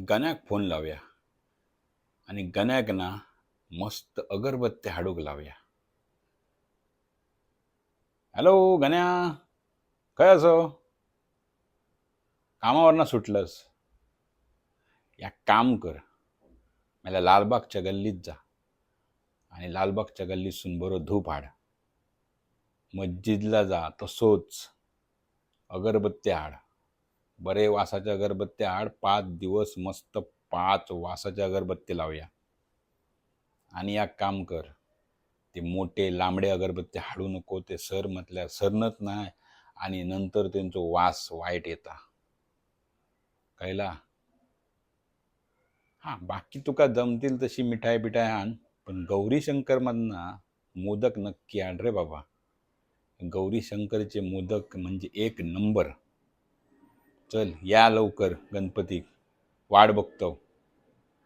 गण्याक phone लावूया आणि गण्याक ना मस्त अगरबत्त्या हाडूक लावूया. हॅलो गण्या, खंय असो? कामावरनं सुटलंस? एक काम कर, मला लालबागच्या गल्लीत जा आणि लालबागच्या गल्लीतून बरो धूप हाड. मस्जिदला जा तसोच अगरबत्त्या हाड. बरे वासाच्या अगरबत्त्या हाड. 5 दिवस मस्त 5 वासाच्या अगरबत्ती लावूया. आणि एक काम कर, ते मोठे लांबडे अगरबत्ती हाडू नको. ते सर म्हटल्यार सरनच नाही आणि नंतर त्यांचो वास वाईट येता. कळला? हां, बाकी तुका जमतील तशी मिठाई बिठाई आण, पण गौरी शंकर मधना मोदक नक्की आण रे बाबा. गौरी शंकरचे मोदक म्हणजे एक नंबर. चल या लवकर, गणपती वाट बघतो.